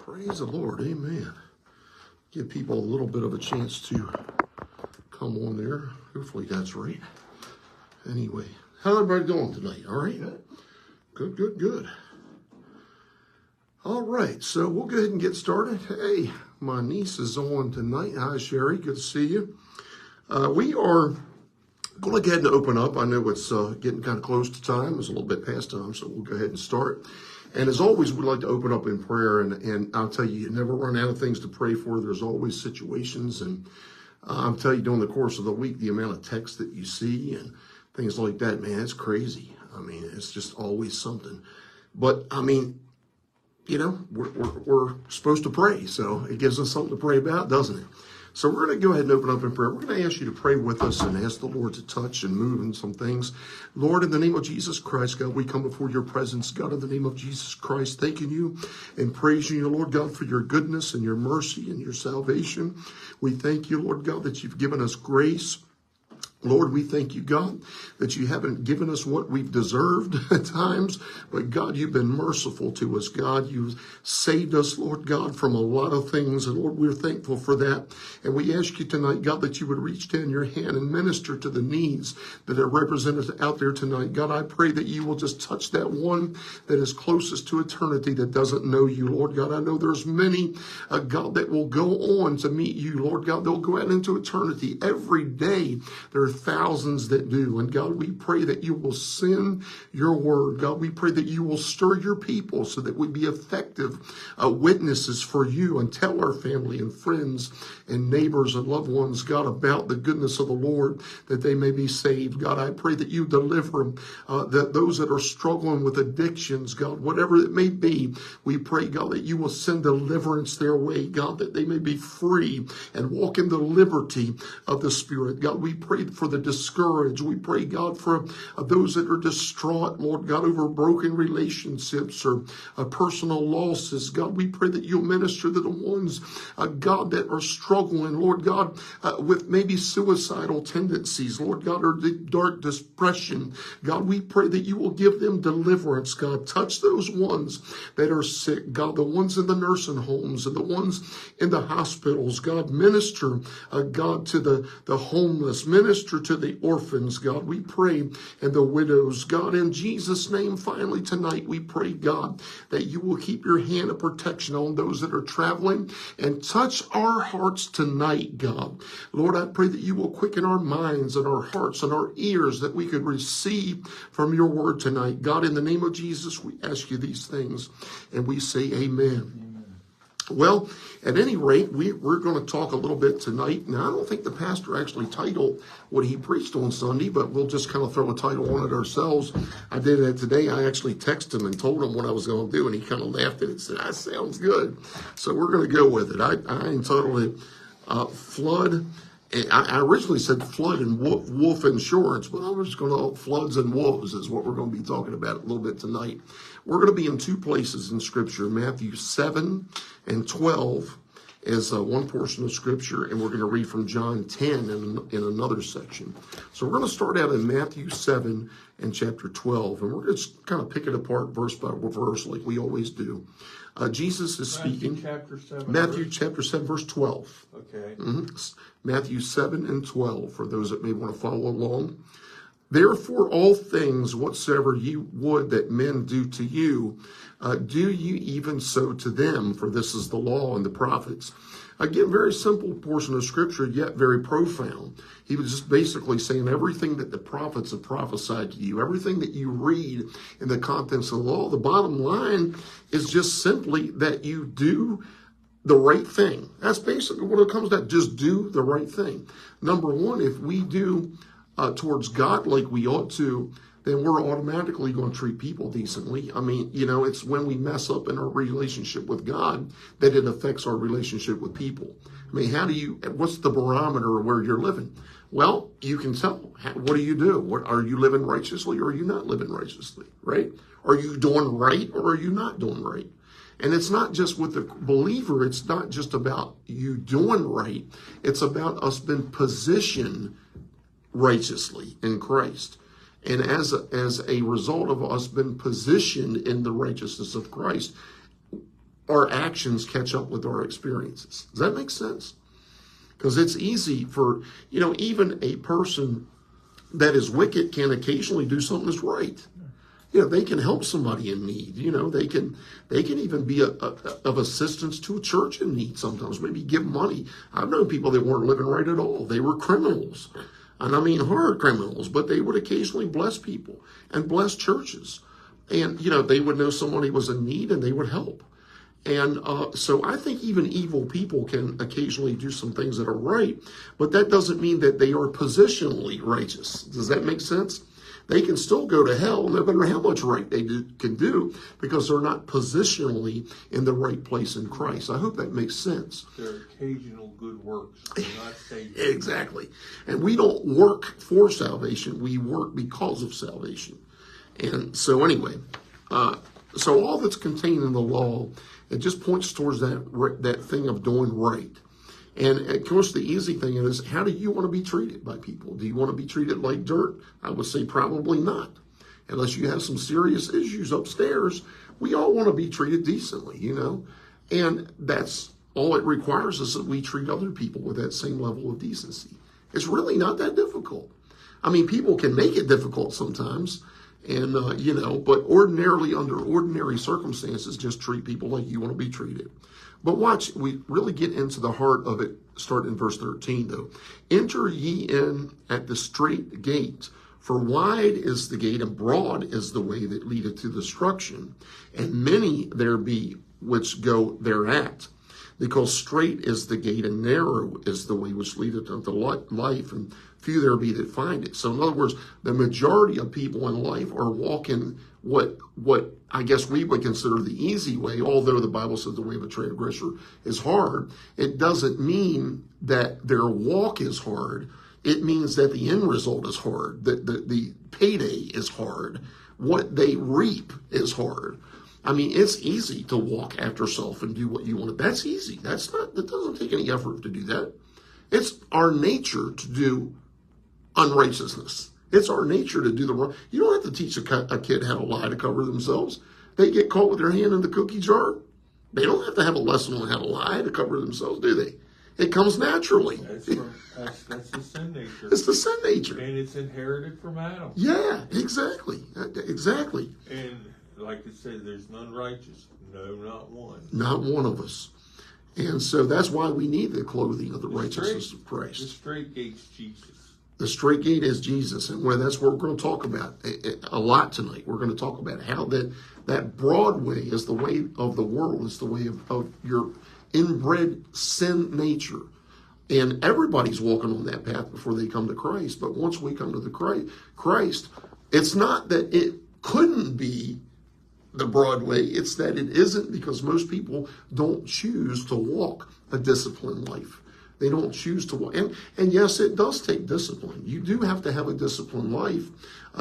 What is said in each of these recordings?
Praise the Lord. Amen. Give people a little bit of a chance to come on there. Hopefully that's right. Anyway, how's everybody doing tonight? All right? Good, good, good. All right, so we'll go ahead and get started. Hey, my niece is on tonight. Hi, Sherry. Good to see you. We are going to go ahead and open up. I know it's getting kind of close to time. It's a little bit past time, so we'll go ahead and start. And as always, we'd like to open up in prayer. And I'll tell you never run out of things to pray for. There's always situations. And I'll tell you, during the course of the week, the amount of text that you see and things like that, man, it's crazy. I mean, it's just always something. But, I mean, you know, we're supposed to pray. So it gives us something to pray about, doesn't it? So we're going to go ahead and open up in prayer. We're going to ask you to pray with us and ask the Lord to touch and move in some things. Lord, in the name of Jesus Christ, God, we come before your presence. God, in the name of Jesus Christ, thanking you and praising you, Lord God, for your goodness and your mercy and your salvation. We thank you, Lord God, that you've given us grace. Lord, we thank you, God, that you haven't given us what we've deserved at times, but God, you've been merciful to us. God, you've saved us, Lord God, from a lot of things, and Lord, we're thankful for that. And we ask you tonight, God, that you would reach down your hand and minister to the needs that are represented out there tonight. God, I pray that you will just touch that one that is closest to eternity that doesn't know you, Lord God. I know there's many, God, that will go on to meet you, Lord God. They'll go out into eternity every day. There are thousands that do. And God, we pray that you will send your word. God, we pray that you will stir your people so that we be effective witnesses for you and tell our family and friends and neighbors and loved ones, God, about the goodness of the Lord, that they may be saved. God, I pray that you deliver them, that those that are struggling with addictions, God, whatever it may be, we pray, God, that you will send deliverance their way, God, that they may be free and walk in the liberty of the Spirit. God, we pray for the discouraged. We pray, God, for those that are distraught, Lord God, over broken relationships or personal losses. God, we pray that you'll minister to the ones, God, that are struggling, Lord God, with maybe suicidal tendencies, Lord God, or dark depression. God, we pray that you will give them deliverance, God. Touch those ones that are sick, God, the ones in the nursing homes and the ones in the hospitals. God, minister, God, to the homeless, minister to the orphans, God. We pray, and the widows, God, in Jesus' name. Finally tonight, we pray, God, that you will keep your hand of protection on those that are traveling and touch our hearts tonight, God. Lord, I pray that you will quicken our minds and our hearts and our ears that we could receive from your word tonight. God, in the name of Jesus, we ask you these things and we say amen. Well, at any rate, we're going to talk a little bit tonight. Now, I don't think the pastor actually titled what he preached on Sunday, but we'll just kind of throw a title on it ourselves. I did that today. I actually texted him and told him what I was going to do, and he kind of laughed at it and said, that sounds good. So we're going to go with it. I entitled it Flood. I originally said flood and wolf insurance, but I was going to floods and wolves is what we're going to be talking about a little bit tonight. We're going to be in two places in Scripture, Matthew 7 and 12 is one portion of Scripture, and we're going to read from John 10 in another section. So we're going to start out in Matthew 7 and chapter 12, and we're going to kind of pick it apart verse by verse like we always do. Jesus is speaking. Matthew chapter 7, verse 12. Okay. Matthew 7 and 12, for those that may want to follow along. Therefore, all things whatsoever you would that men do to you, do you even so to them, for this is the law and the prophets. Again, very simple portion of Scripture, yet very profound. He was just basically saying everything that the prophets have prophesied to you, everything that you read in the contents of the law, the bottom line is just simply that you do the right thing. That's basically what it comes down to. Just do the right thing. Number one, if we do towards God like we ought to, then we're automatically going to treat people decently. I mean, you know, it's when we mess up in our relationship with God that it affects our relationship with people. I mean, what's the barometer of where you're living? Well, you can tell. What do you do? Are you living righteously or are you not living righteously, right? Are you doing right or are you not doing right? And it's not just with the believer. It's not just about you doing right. It's about us being positioned righteously in Christ. And as a result of us being positioned in the righteousness of Christ, our actions catch up with our experiences. Does that make sense? Because it's easy for, even a person that is wicked can occasionally do something that's right. They can help somebody in need. They can even be of assistance to a church in need sometimes, maybe give money. I've known people that weren't living right at all. They were criminals. And I mean hard criminals, but they would occasionally bless people and bless churches. And, they would know somebody was in need and they would help. And so I think even evil people can occasionally do some things that are right, but that doesn't mean that they are positionally righteous. Does that make sense? They can still go to hell no matter how much right they can do because they're not positionally in the right place in Christ. I hope that makes sense. They're occasional good works, not saving. Exactly. And we don't work for salvation. We work because of salvation. And so anyway, so all that's contained in the law, it just points towards that thing of doing right. And of course, the easy thing is, how do you want to be treated by people? Do you want to be treated like dirt? I would say probably not. Unless you have some serious issues upstairs, we all want to be treated decently, And that's all it requires is that we treat other people with that same level of decency. It's really not that difficult. I mean, people can make it difficult sometimes. And, but ordinarily, under ordinary circumstances, just treat people like you want to be treated. But watch, we really get into the heart of it, start in verse 13, though. Enter ye in at the strait gate, for wide is the gate, and broad is the way that leadeth to destruction, and many there be which go thereat. Because strait is the gate, and narrow is the way which leadeth unto life, and few there be that find it. So in other words, the majority of people in life are walking what I guess we would consider the easy way, although the Bible says the way of a transgressor is hard. It doesn't mean that their walk is hard. It means that the end result is hard, that the payday is hard. What they reap is hard. I mean, it's easy to walk after self and do what you want. That's easy. That doesn't take any effort to do that. It's our nature to do unrighteousness. It's our nature to do the wrong. You don't have to teach a kid how to lie to cover themselves. They get caught with their hand in the cookie jar. They don't have to have a lesson on how to lie to cover themselves, do they? It comes naturally. That's the sin nature. It's the sin nature. And it's inherited from Adam. Yeah, exactly. Exactly. And like it says, there's none righteous. No, not one. Not one of us. And so that's why we need the clothing of the righteousness of Christ. The strait gate's Jesus. The straight gate is Jesus, and that's what we're going to talk about a lot tonight. We're going to talk about how that broad way is the way of the world, is the way of your inbred sin nature. And everybody's walking on that path before they come to Christ. But once we come to the Christ, it's not that it couldn't be the broad way. It's that it isn't, because most people don't choose to walk a disciplined life. They don't choose to walk. And yes, it does take discipline. You do have to have a disciplined life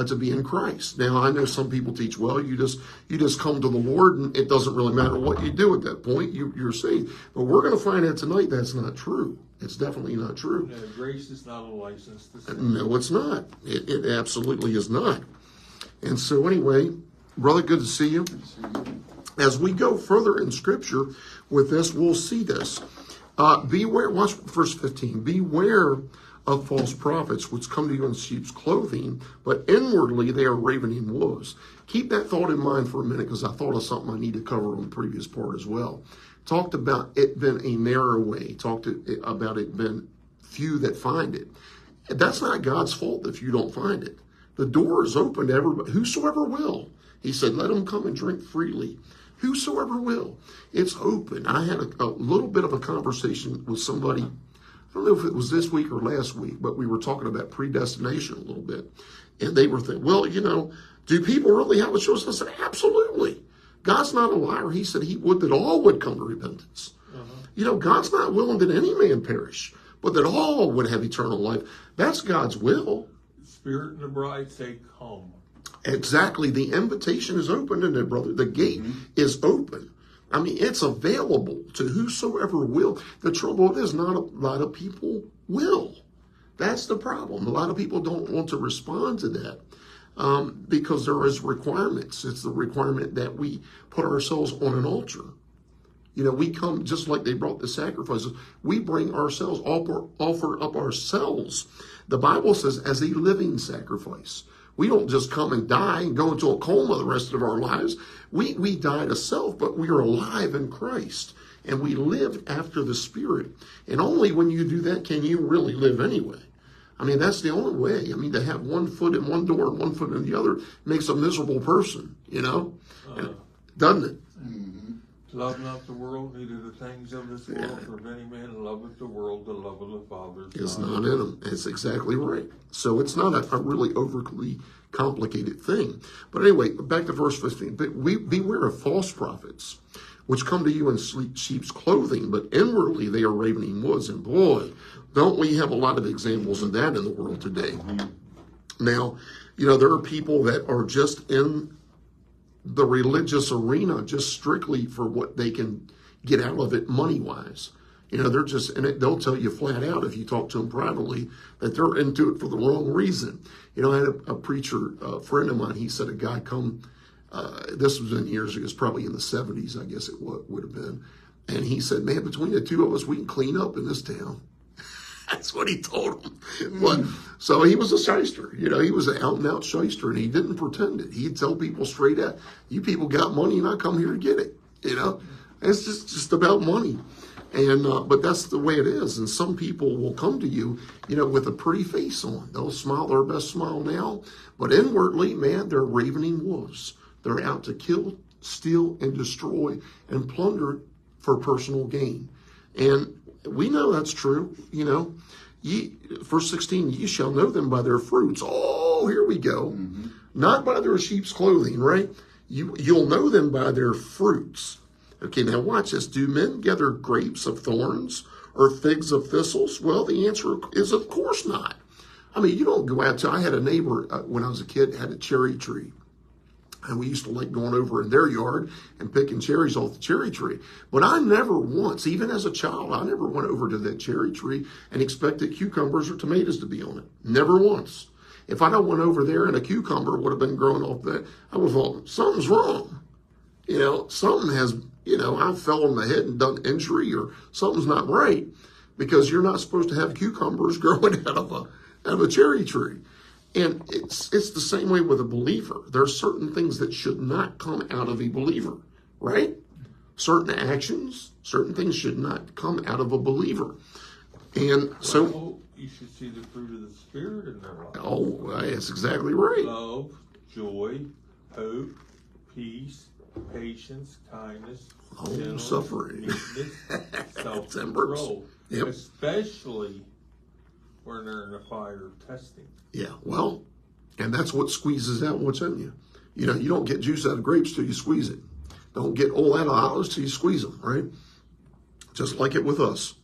to be in Christ. Now, I know some people teach, well, you just come to the Lord and it doesn't really matter what you do at that point. You're saved. But we're going to find out tonight that's not true. It's definitely not true. No, grace is not a license to sin. No, it's not. It absolutely is not. And so anyway, brother, good to see you. As we go further in Scripture with this, we'll see this. Beware, watch verse 15. Beware of false prophets, which come to you in sheep's clothing, but inwardly they are ravening wolves. Keep that thought in mind for a minute, because I thought of something I need to cover on the previous part as well. Talked about it being a narrow way. Talked about it being few that find it. That's not God's fault if you don't find it. The door is open to everybody, whosoever will. He said, let them come and drink freely. Whosoever will. It's open. I had a little bit of a conversation with somebody. I don't know if it was this week or last week, but we were talking about predestination a little bit. And they were thinking, well, do people really have a choice? I said, absolutely. God's not a liar. He said he would that all would come to repentance. God's not willing that any man perish, but that all would have eternal life. That's God's will. The Spirit and the bride say, come. Exactly. The invitation is open, isn't it, brother? The gate is open. I mean, it's available to whosoever will. The trouble is not a lot of people will. That's the problem. A lot of people don't want to respond to that because there is requirements. It's the requirement that we put ourselves on an altar. You know, we come just like they brought the sacrifices. We bring ourselves, offer up ourselves. The Bible says as a living sacrifice. We don't just come and die and go into a coma the rest of our lives. We die to self, but we are alive in Christ. And we live after the Spirit. And only when you do that can you really live anyway. I mean, that's the only way. I mean, to have one foot in one door and one foot in the other makes a miserable person, you know? Doesn't it? Love not the world, neither the things of this world. For if any man loveth the world, the love of the Father is not in him. It's exactly right. So it's not a really overly complicated thing. But anyway, back to verse 15. But beware of false prophets, which come to you in sheep's clothing, but inwardly they are ravening wolves. And boy, don't we have a lot of examples of that in the world today. Now, you know, there are people that are just in the religious arena just strictly for what they can get out of it money-wise. You know, they're just, and they'll tell you flat out if you talk to them privately that they're into it for the wrong reason. You know, I had a preacher, a friend of mine, he said a guy come, this was in years ago, it was probably in the 70s, I guess it would have been. And he said, man, between the two of us, we can clean up in this town. That's what he told him. But, so he was a shyster. You know, he was an out-and-out shyster, and he didn't pretend it. He'd tell people straight out, you people got money, and I come here to get it. You know, it's just about money. And but that's the way it is. And some people will come to you, you know, with a pretty face on. They'll smile their best smile now, but inwardly, man, they're ravening wolves. They're out to kill, steal, and destroy and plunder for personal gain. And we know that's true. You know, verse 16, ye shall know them by their fruits. Oh, here we go. Not by their sheep's clothing, right? You'll know them by their fruits. Okay, now watch this. Do men gather grapes of thorns or figs of thistles? Well, the answer is of course not. I mean, you don't go out to, I had a neighbor when I was a kid, had a cherry tree. And we used to like going over in their yard and picking cherries off the cherry tree. But I never once, even as a child, I never went over to that cherry tree and expected cucumbers or tomatoes to be on it. Never once. If I'd have went over there and a cucumber would have been growing off that, I would have thought, something's wrong. You know, something has, you know, I fell on the head and done injury or something's not right because you're not supposed to have cucumbers growing out of a cherry tree. And it's the same way with a believer. There are certain things that should not come out of a believer, right? Certain actions, certain things should not come out of a believer. And so you should see the fruit of the Spirit in their life. Oh, that's exactly right. Love, joy, hope, peace, patience, kindness, suffering, meekness, self-control. Yep. Especially when they're in the fire of testing. Yeah, well, and that's what squeezes out what's in you. You know, you don't get juice out of grapes till you squeeze it. Don't get oil out of olives till you squeeze them, right? Just like it with us.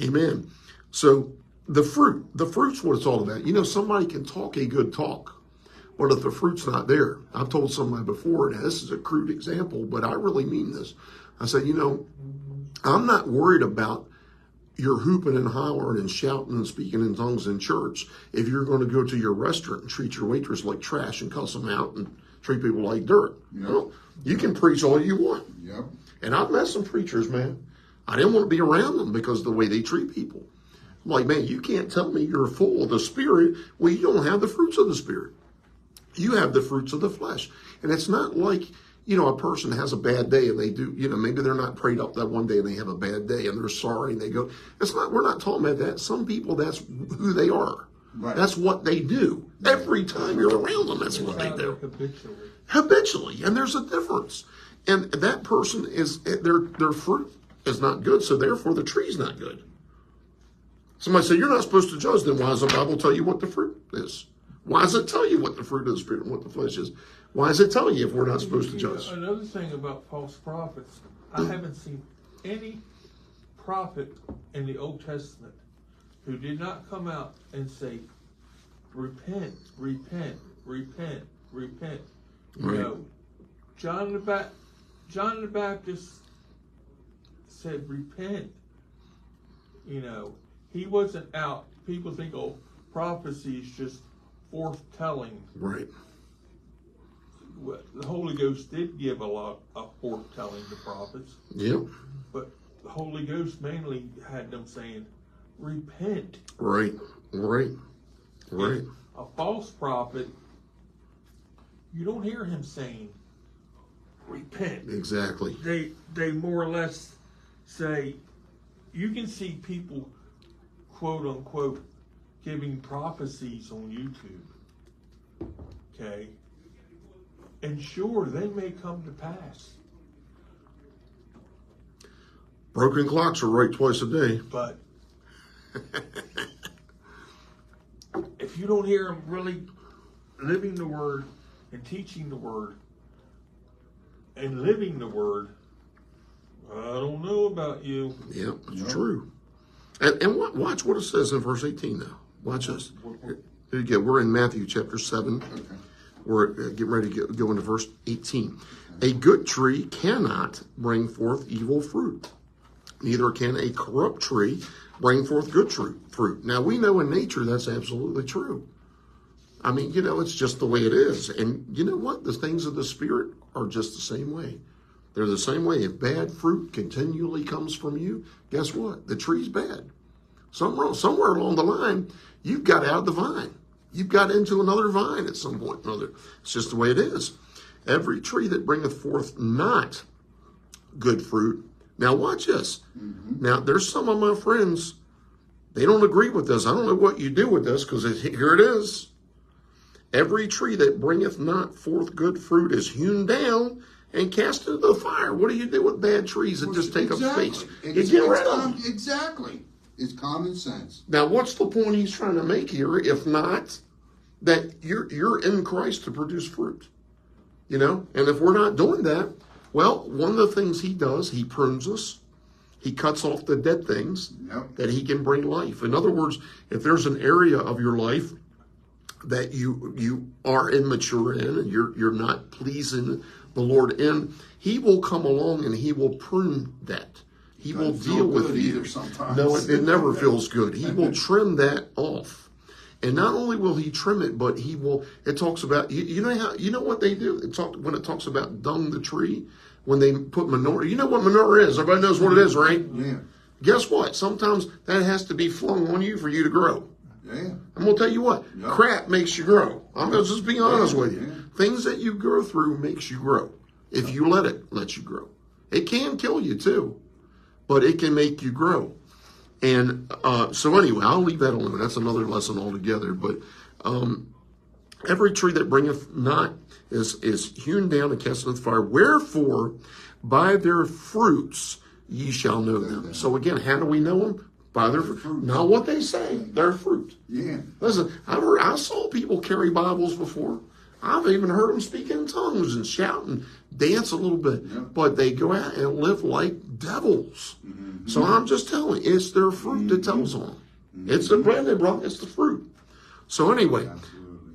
Amen. So the fruit's what it's all about. You know, somebody can talk a good talk, but if the fruit's not there, I've told somebody before, and this is a crude example, but I really mean this. I said, you know, I'm not worried about you're hooping and hollering and shouting and speaking in tongues in church if you're going to go to your restaurant and treat your waitress like trash and cuss them out and treat people like dirt. Yep. Well, you can preach all you want. Yep. And I've met some preachers, man. I didn't want to be around them because of the way they treat people. I'm like, man, you can't tell me you're full of the Spirit when you don't have the fruits of the Spirit. You have the fruits of the flesh. And it's not like, you know, a person has a bad day and they do, you know, maybe they're not prayed up that one day and they have a bad day and they're sorry and they go, we're not talking about that. Some people, that's who they are. Right. That's what they do. Every time you're around them, that's what they do. Habitually. And there's a difference. And that person is, their fruit is not good, so therefore the tree's not good. Somebody say, you're not supposed to judge, then why does the Bible tell you what the fruit is? Why does it tell you what the fruit of the Spirit and what the flesh is? Why does it tell you if we're not supposed to judge? Another thing about false prophets, I haven't seen any prophet in the Old Testament who did not come out and say, repent, repent, repent, repent. You know, John the Baptist said, repent. You know, he wasn't out. People think, oh, prophecy is just forth telling. Right. the Holy Ghost did give a lot of foretelling to prophets, Yep. but the Holy Ghost mainly had them saying, repent. Right. Right. Right. A false prophet, you don't hear him saying, repent. Exactly. They more or less say, you can see people, quote unquote, giving prophecies on YouTube. Okay? And sure, they may come to pass. Broken clocks are right twice a day. But if you don't hear them really living the word and teaching the word and living the word, I don't know about you. Yep, it's true. And watch what it says in verse 18 now. Watch this. Here you go. We're in Matthew chapter 7. Okay. We're getting ready to go into verse 18. A good tree cannot bring forth evil fruit. Neither can a corrupt tree bring forth good fruit. Now, we know in nature that's absolutely true. I mean, it's just the way it is. And you know what? The things of the Spirit are just the same way. They're the same way. If bad fruit continually comes from you, guess what? The tree's bad. Somewhere along the line, you've got out of the vine. You've got into another vine at some point or another. It's just the way it is. Every tree that bringeth forth not good fruit. Now watch this. Mm-hmm. Now there's some of my friends, they don't agree with this. I don't know what you do with this, because here it is. Every tree that bringeth not forth good fruit is hewn down and cast into the fire. What do you do with bad trees that just take up space? You get rid of them. Exactly. It's common sense. Now, what's the point he's trying to make here, if not that you're in Christ to produce fruit? And if we're not doing that, well, one of the things he does, he prunes us. He cuts off the dead things that he can bring life. In other words, if there's an area of your life that you are immature in and you're not pleasing the Lord in, he will come along and he will prune that. He will deal with you. No, it never feels good. He will trim that off. And not only will he trim it, but it talks about, you know what they do? When it talks about dung the tree, when they put manure, you know what manure is? Everybody knows what it is, right? Yeah. Guess what? Sometimes that has to be flung on you for you to grow. Yeah. I'm going to tell you what, crap makes you grow. I'm going to just be honest with you. Yeah. Things that you go through makes you grow. If you let you grow. It can kill you too, but it can make you grow. And so anyway, I'll leave that alone. That's another lesson altogether. But every tree that bringeth not is hewn down and cast into the fire. Wherefore, by their fruits ye shall know them. So again, how do we know them? By their fruit. Not what they say, their fruit. Yeah. Listen, I saw people carry Bibles before. I've even heard them speak in tongues and shout and dance a little bit. Yeah. But they go out and live like devils. Mm-hmm. So I'm just telling you, it's their fruit that tells on them. Mm-hmm. It's the bread they brought, it's the fruit. So anyway,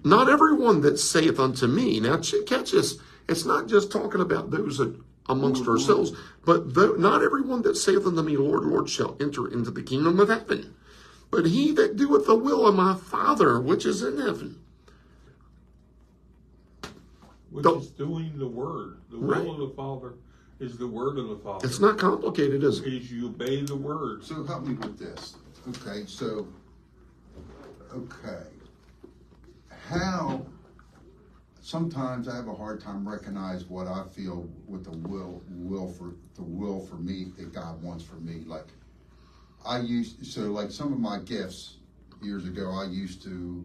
not everyone that saith unto me. Now catch this. It's not just talking about those that amongst ourselves, but not everyone that saith unto me, Lord, Lord, shall enter into the kingdom of heaven, but he that doeth the will of my Father which is in heaven. Which is doing the word. The will of the Father is the word of the Father. It's not complicated, is it? Is you obey the word. So help me with this. Okay. How sometimes I have a hard time recognizing what I feel with the will for me that God wants for me. Like like some of my gifts years ago, I used to,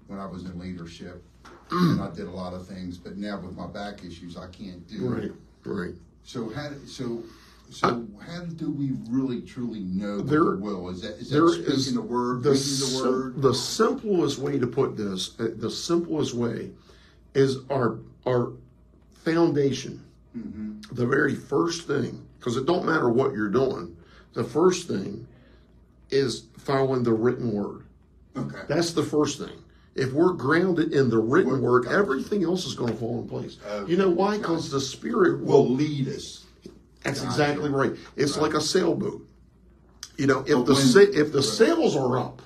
when I was in leadership, and I did a lot of things, but now with my back issues, I can't do it. Right. So how do we really truly know the will? Is that speaking the word, reading the word? The simplest way to put this, the simplest way, is our foundation. Mm-hmm. The very first thing, because it don't matter what you're doing. The first thing is following the written word. Okay. That's the first thing. If we're grounded in the written word, everything else is going to fall in place. You know why? Because the Spirit will lead us. That's exactly right. It's like a sailboat. If the sails are up,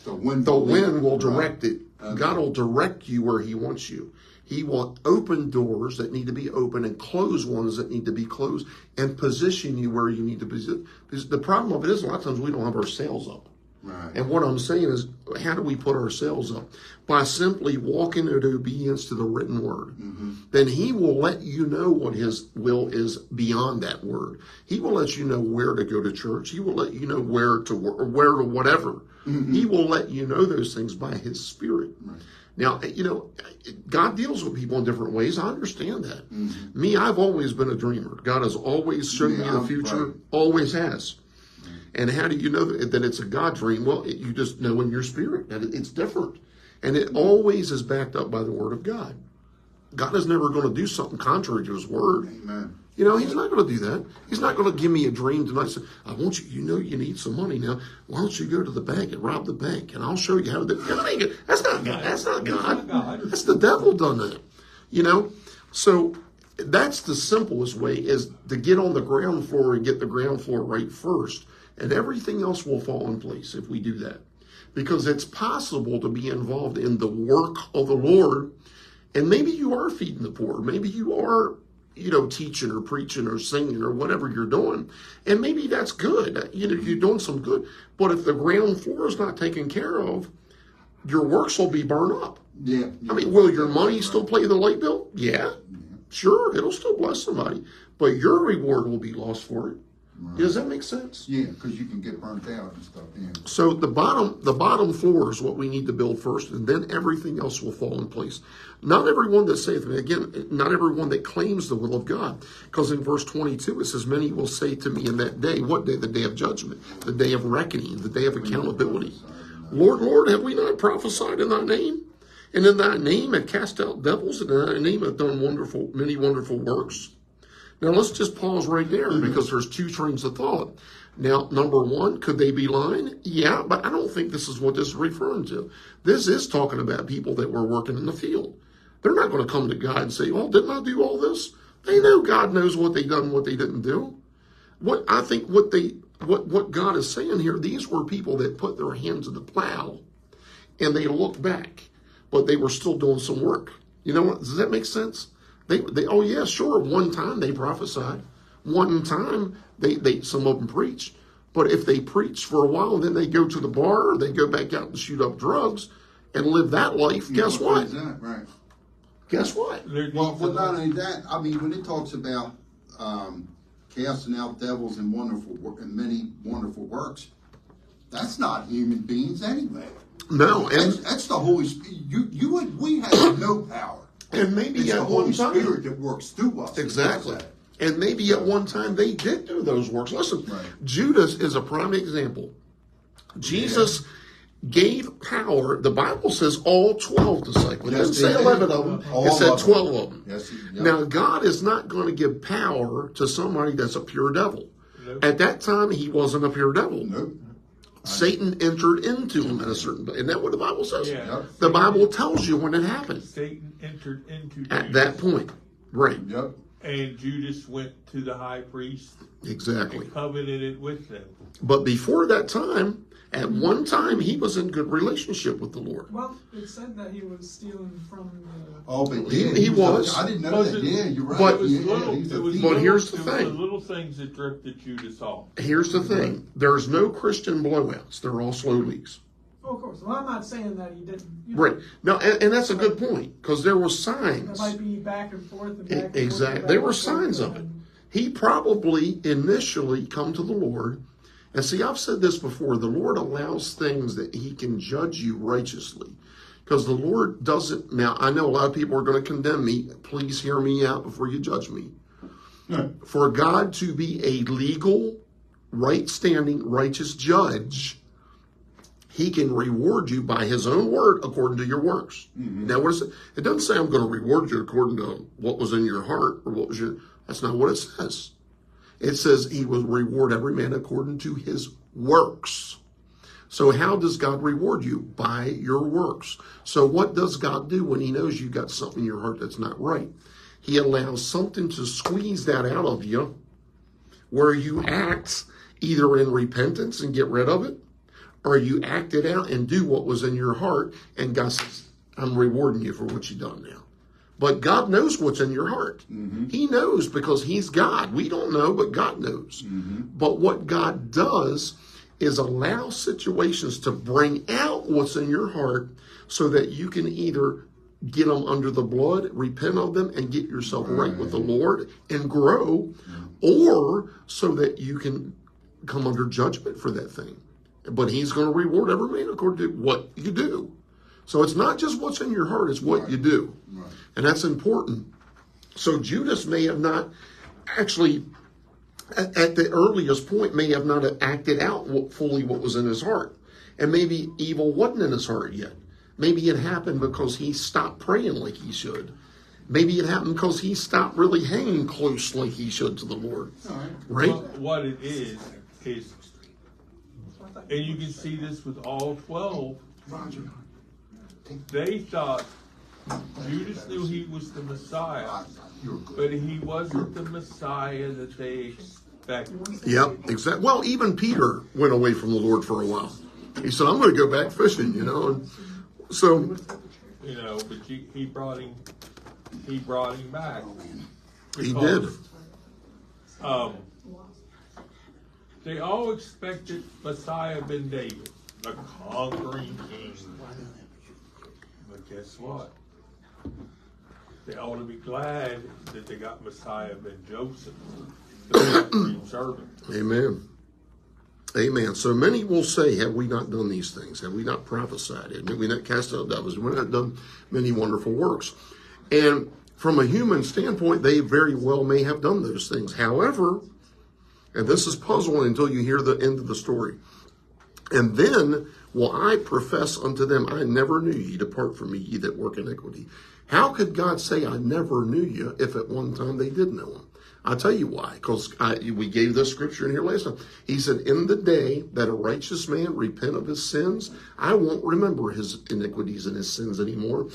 the wind will direct it. Okay. God will direct you where he wants you. He will open doors that need to be open and close ones that need to be closed and position you where you need to be. Because the problem of it is a lot of times we don't have our sails up. Right. And what I'm saying is, how do we put our sails up? By simply walking in obedience to the written word. Then he will let you know what his will is beyond that word. He will let you know where to go to church. He will let you know where to work, or where to whatever. He will let you know those things by his spirit. Right. Now, God deals with people in different ways. I understand that. Me, I've always been a dreamer. God has always shown me the future, right. Always has. And how do you know that it's a God dream? Well, you just know in your spirit that it's different. And it always is backed up by the word of God. God is never going to do something contrary to his word. Amen. He's not going to do that. He's not going to give me a dream tonight. Say, I want you, you need some money now. Why don't you go to the bank and rob the bank? And I'll show you how to do it. That's not God. That's not God. That's the devil done that. So that's the simplest way, is to get on the ground floor and get the ground floor right first. And everything else will fall in place if we do that. Because it's possible to be involved in the work of the Lord. And maybe you are feeding the poor. Maybe you are, teaching or preaching or singing or whatever you're doing. And maybe that's good. You're doing some good. But if the ground floor is not taken care of, your works will be burned up. Yeah. Will your money still pay the light bill? Yeah. Sure, it'll still bless somebody. But your reward will be lost for it. Right. Does that make sense? Yeah, because you can get burnt out and stuff. Yeah. So the bottom floor is what we need to build first, and then everything else will fall in place. Not everyone that saith, again, not everyone that claims the will of God. Because in verse 22, it says, many will say to me in that day, what day? The day of judgment, the day of reckoning, the day of accountability. Lord, Lord, have we not prophesied in thy name? And in thy name have cast out devils, and in thy name have done many wonderful works. Now, let's just pause right there, because there's two trains of thought. Now, number one, could they be lying? Yeah, but I don't think this is what this is referring to. This is talking about people that were working in the field. They're not going to come to God and say, well, didn't I do all this? They know God knows what they done and what they didn't do. What God is saying here, these were people that put their hands to the plow and they looked back, but they were still doing some work. You know what? Does that make sense? They oh yeah, sure. One time they prophesied. One time they some of them preached. But if they preach for a while and then they go to the bar or they go back out and shoot up drugs and live that life, guess what? Right. Guess what? Well, not only that, I mean, when it talks about casting out devils and many wonderful works, that's not human beings anyway. No, and that's the Holy Spirit. We have no power. And maybe it's at the one Holy time, Spirit that works through us. Exactly. And maybe at one time they did do those works. Listen, right. Judas is a prime example. Jesus gave power. The Bible says all 12 disciples. It doesn't say 11 of them. It said 12 of them. Yes, Now, God is not going to give power to somebody that's a pure devil. Nope. At that time, he wasn't a pure devil. Nope. Satan entered into him at a certain point. Isn't that what the Bible says? Yeah. The Bible tells you when it happened. Satan entered into At Judas, that point. Right. Yep. and Judas went to the high priest Exactly. and covenanted with them. But before that time, at one time, he was in good relationship with the Lord. Well, it said that he was stealing from the... Oh, but He was. I didn't know that. Yeah, you're right. But- It was here's the it thing. was the little things that drifted Judas off. Here's the thing. There's no Christian blowouts. They're all slow leaks. Oh, of course. Well, I'm not saying that he didn't. Right. No, and that's a good point, because there were There signs. might be back and forth and back and forth. Exactly. and back There and were forth, signs of it. and- He probably initially come to the Lord. And see, I've said this before. The Lord allows things that he can judge you righteously. Because the Lord doesn't. Now, I know a lot of people are going to condemn me. Please hear me out before you judge me. For God to be a legal, right-standing, righteous judge, he can reward you by his own word according to your works. Now, what is it? It doesn't say I'm going to reward you according to what was in your heart or what was your. That's not what it says. It says he will reward every man according to his works. So how does God reward you? By your works. So what does God do when he knows you got something in your heart that's not right? He allows something to squeeze that out of you where you act either in repentance and get rid of it, or you act it out and do what was in your heart, and God says, I'm rewarding you for what you've done now. But God knows what's in your heart. He knows because he's God. We don't know, but God knows. But what God does is allow situations to bring out what's in your heart so that you can either get them under the blood, repent of them, and get yourself right with the Lord and grow, or so that you can come under judgment for that thing. But he's going to reward every man according to what you do. So it's not just what's in your heart, it's what you do. And that's important. So Judas may have not actually, at the earliest point, may have not acted out fully what was in his heart. And maybe evil wasn't in his heart yet. Maybe it happened because he stopped praying like he should. Maybe it happened because he stopped really hanging close like he should to the Lord. Right? Well, what it is, and you can see this with all 12, they thought Judas knew he was the Messiah, but he wasn't the Messiah that they expected. Yep, exactly. Well, even Peter went away from the Lord for a while. He said, I'm going to go back fishing, And so, But he brought him back. He did. They all expected Messiah ben David, the conquering king. But guess what? They ought to be glad that they got Messiah ben Joseph, the supreme servant. Amen. Amen. So many will say, have we not done these things? Have we not prophesied? Have we not cast out devils? Have we not done many wonderful works? And from a human standpoint, they very well may have done those things. However, and this is puzzling until you hear the end of the story. And then will I profess unto them, I never knew ye, depart from me, ye that work iniquity. How could God say, I never knew you, if at one time they did know him? I'll tell you why, because we gave this scripture in here last time. He said, in the day that a righteous man repent of his sins, I won't remember his iniquities and his sins anymore.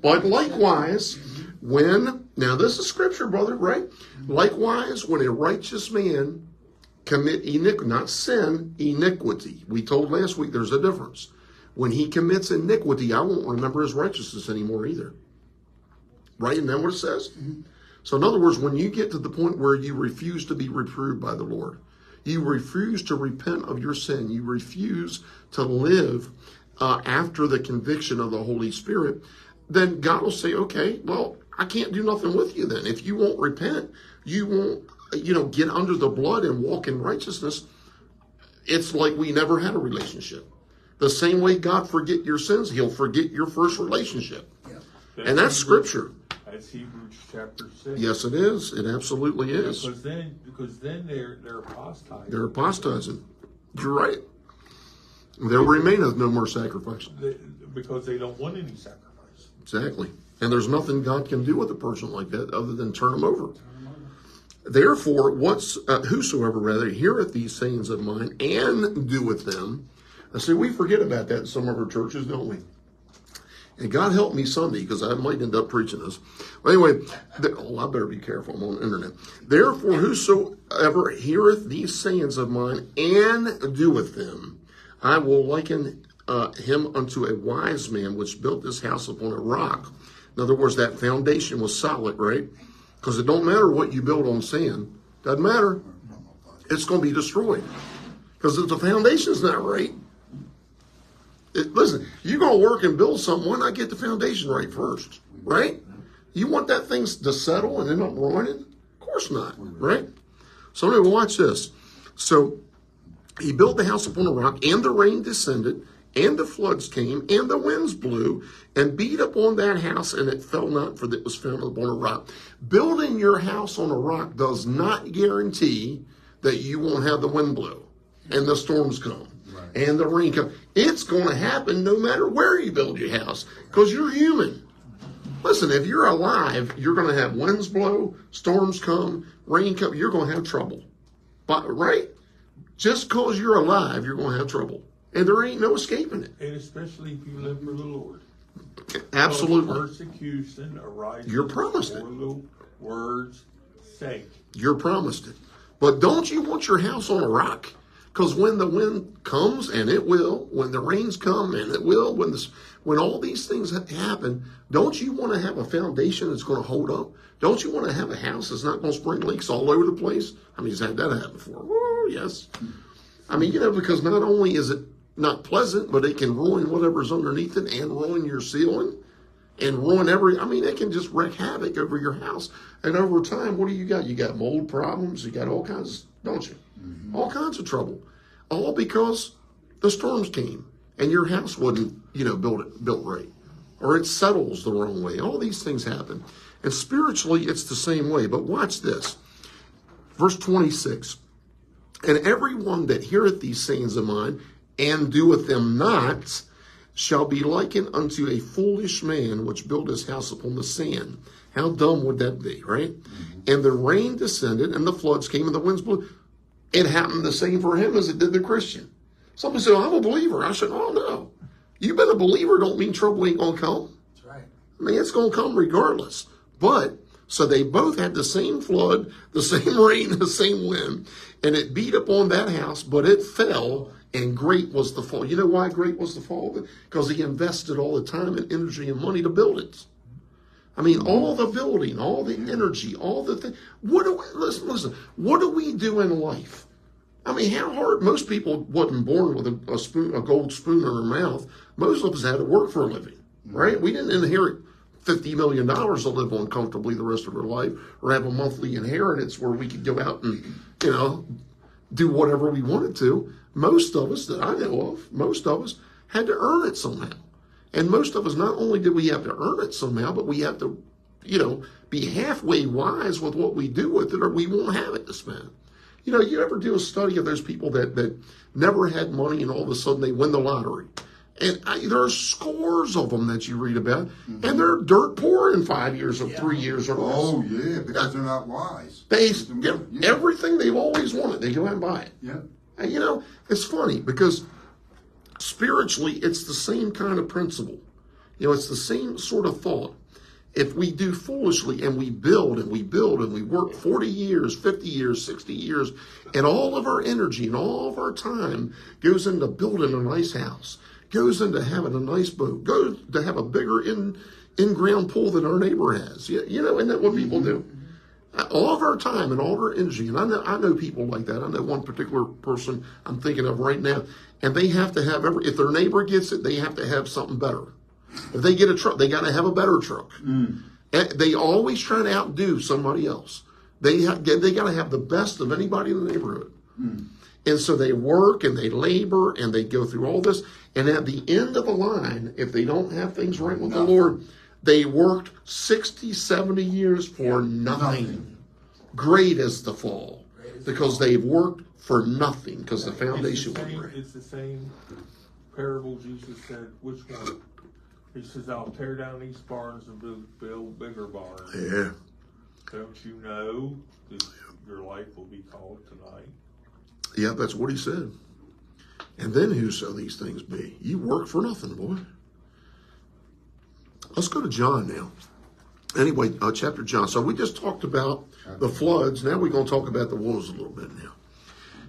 But likewise, now this is scripture, brother, right? Likewise, when a righteous man commit iniquity, not sin, iniquity. We told last week there's a difference. When he commits iniquity, I won't remember his righteousness anymore either. Right? Isn't that what it says? So in other words, when you get to the point where you refuse to be reproved by the Lord, you refuse to repent of your sin, you refuse to live after the conviction of the Holy Spirit, then God will say, okay, well, I can't do nothing with you then. If you won't repent, you won't, get under the blood and walk in righteousness. It's like we never had a relationship. The same way God forget your sins, he'll forget your first relationship. And that's scripture. That's Hebrews chapter 6. Yes, it is. It absolutely is. Because then they're apostatizing. They're apostatizing. You're right. There remaineth no more sacrifice. Because they don't want any sacrifice. Exactly. And there's nothing God can do with a person like that other than turn them over. Therefore, whosoever heareth these sayings of mine and doeth them. See, we forget about that in some of our churches, don't we? And God help me Sunday, because I might end up preaching this. But anyway, I better be careful. I'm on the internet. Therefore, whosoever heareth these sayings of mine and doeth them, I will liken him unto a wise man which built his house upon a rock. In other words, that foundation was solid, right? Because it don't matter what you build on sand. Doesn't matter. It's going to be destroyed. Because if the foundation's not right, listen, you're going to work and build something, why not get the foundation right first, right? You want that thing to settle and end up ruining? Of course not, right? So anyway, watch this. So he built the house upon a rock, and the rain descended, and the floods came, and the winds blew, and beat upon that house, and it fell not, for it was founded upon a rock. Building your house on a rock does not guarantee that you won't have the wind blow, and the storms come. And the rain comes. It's going to happen no matter where you build your house, because you're human. Listen, if you're alive, you're going to have winds blow, storms come, rain come. You're going to have trouble. But, right? Just because you're alive, you're going to have trouble. And there ain't no escaping it. And especially if you live for the Lord. Absolutely. Persecution arises. You're promised it. For the word's sake. You're promised it. But don't you want your house on a rock? Because when the wind comes, and it will, when the rains come, and it will, when all these things happen, don't you want to have a foundation that's going to hold up? Don't you want to have a house that's not going to spring leaks all over the place? I mean, you've had that happen before. Woo, yes. I mean, because not only is it not pleasant, but it can ruin whatever's underneath it and ruin your ceiling and ruin it can just wreak havoc over your house. And over time, what do you got? You got mold problems. You got all kinds, don't you? Mm-hmm. All kinds of trouble. All because the storms came and your house wasn't, built right. Or it settles the wrong way. All these things happen. And spiritually, it's the same way. But watch this. Verse 26. And everyone that heareth these sayings of mine and doeth them not shall be likened unto a foolish man which built his house upon the sand. How dumb would that be, right? Mm-hmm. And the rain descended, and the floods came, and the winds blew. It happened the same for him as it did the Christian. Somebody said, I'm a believer. I said, oh, no. You've been a believer don't mean trouble ain't going to come. That's right. I mean, it's going to come regardless. But, so they both had the same flood, the same rain, the same wind, and it beat upon that house, but it fell, and great was the fall. You know why great was the fall? Because he invested all the time and energy and money to build it. I mean, all the building, all the energy, all the things. Listen, what do we do in life? I mean, how hard? Most people wasn't born with a gold spoon in their mouth. Most of us had to work for a living, right? We didn't inherit $50 million to live on comfortably the rest of our life, or have a monthly inheritance where we could go out and, do whatever we wanted to. Most of us that I know of, had to earn it somehow. And most of us, not only did we have to earn it somehow, but we have to, be halfway wise with what we do with it, or we won't have it to spend. You ever do a study of those people that never had money and all of a sudden they win the lottery? And there are scores of them that you read about, mm-hmm. and they're dirt poor in 5 years or 3 years or less. Oh, yeah, because they're not wise. They get everything they've always wanted. They go out and buy it. Yeah. And, it's funny because spiritually, it's the same kind of principle. It's the same sort of thought. If we do foolishly and we build and we build and we work 40 years, 50 years, 60 years, and all of our energy and all of our time goes into building a nice house, goes into having a nice boat, goes to have a bigger in-ground pool than our neighbor has. Isn't that what people do? All of our time and all of our energy, and I know people like that. I know one particular person I'm thinking of right now, and they have to have if their neighbor gets it, they have to have something better. If they get a truck, they got to have a better truck. Mm. They always try to outdo somebody else. They got to have the best of anybody in the neighborhood. Mm. And so they work and they labor and they go through all this. And at the end of the line, if they don't have things right with the Lord, they worked 60, 70 years for nothing. Great is the fall because they've worked for nothing because the foundation was right. It's the same parable Jesus said, which one? He says, I'll tear down these barns and build bigger barns. Yeah. Don't you know that your life will be called tonight? Yeah, that's what he said. And then who shall these things be? You work for nothing, boy. Let's go to John now. Anyway, chapter John. So we just talked about the floods. Now we're going to talk about the wolves a little bit now.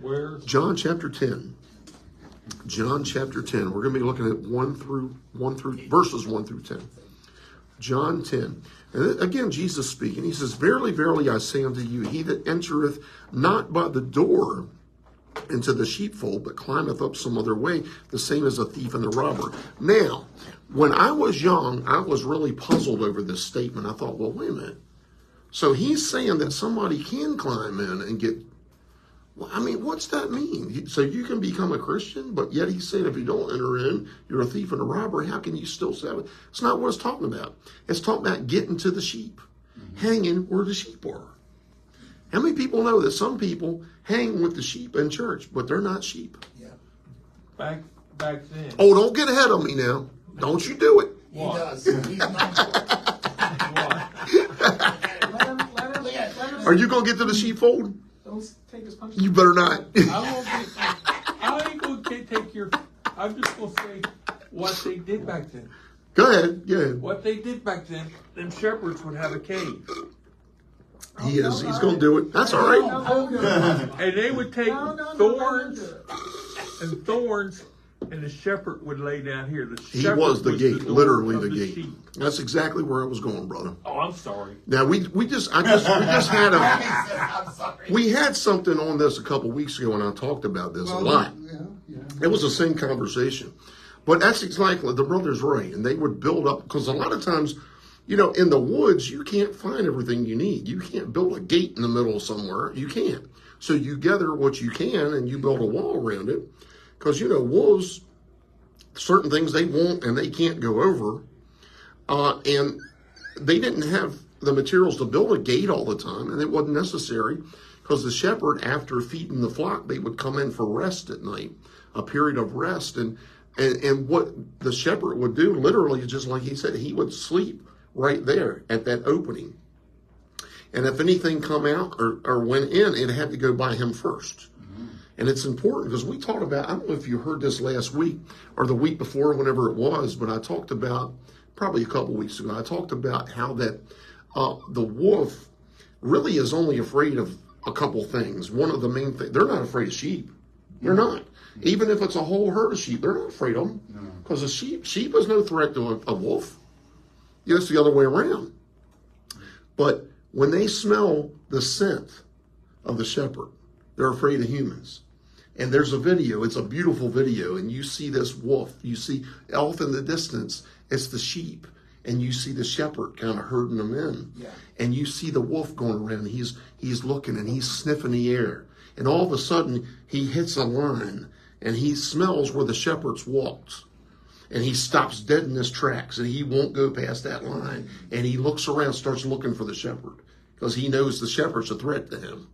Where? John chapter 10. John chapter 10. We're going to be looking at verses 1 through 10. John 10. And again, Jesus speaking. He says, Verily, verily, I say unto you, he that entereth not by the door into the sheepfold, but climbeth up some other way, the same as a thief and a robber. Now, when I was young, I was really puzzled over this statement. I thought, well, wait a minute. So he's saying that somebody can climb in and get, well, I mean, what's that mean? So you can become a Christian, but yet he's saying if you don't enter in, you're a thief and a robber. How can you still say it? It's not what it's talking about. It's talking about getting to the sheep, hanging where the sheep are. How many people know that some people hang with the sheep in church, but they're not sheep? Yeah. Back then. Oh, don't get ahead of me now. Don't you do it. He does. He's not. Are you going to get to the sheepfold? Don't take his punch. You better not. I ain't going to take your... I'm just going to say what they did back then. Go ahead. Yeah. What they did back then, them shepherds would have a cave. He is. He's going to do it. That's all right. And they would take thorns and thorns, and the shepherd would lay down here. The He shepherd was the gate, door literally of the gate. sheep. That's exactly where I was going, brother. Oh, I'm sorry. Now we just had I'm sorry. we had something on this a couple weeks ago, and I talked about this a lot. Yeah. It was the same conversation, but that's exactly the brother's right, and they would build up because a lot of times, you know, in the woods you can't find everything you need. You can't build a gate in the middle of somewhere. You can't. So you gather what you can and you build a wall around it, because you know wolves, certain things they want and they can't go over, and they didn't have the materials to build a gate all the time, and it wasn't necessary because the shepherd, after feeding the flock, they would come in for rest at night, a period of rest, and what the shepherd would do, literally, just like he said, he would sleep right there at that opening. And if anything come out or went in, it had to go by him first. And it's important because we talked about, I don't know if you heard this last week or the week before, whenever it was, but I talked about, probably a couple weeks ago, I talked about how that the wolf really is only afraid of a couple things. One of the main things, they're not afraid of sheep. They're not. Even if it's a whole herd of sheep, they're not afraid of them. Because a sheep is no threat to a wolf. You know, it's the other way around. But when they smell the scent of the shepherd, they're afraid of humans. And there's a video, it's a beautiful video, and you see this wolf, you see off in the distance, it's the sheep, and you see the shepherd kind of herding them in. Yeah. And you see the wolf going around, he's looking and he's sniffing the air. And all of a sudden, he hits a line, and he smells where the shepherd's walked. And he stops dead in his tracks, and he won't go past that line. And he looks around, starts looking for the shepherd, because he knows the shepherd's a threat to him.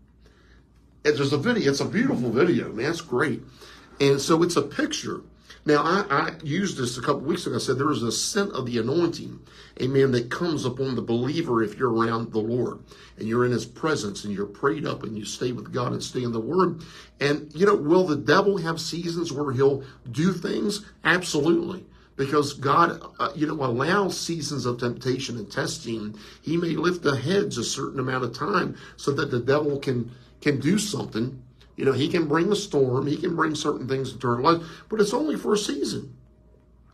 And there's a video, it's a beautiful video, man, it's great. And so it's a picture. Now, I used this a couple weeks ago. I said there is a scent of the anointing, amen, that comes upon the believer if you're around the Lord and you're in his presence and you're prayed up and you stay with God and stay in the word. And, you know, will the devil have seasons where he'll do things? Absolutely. Because God, allows seasons of temptation and testing. He may lift the heads a certain amount of time so that the devil can do something. You know, he can bring a storm. He can bring certain things into our life, but it's only for a season.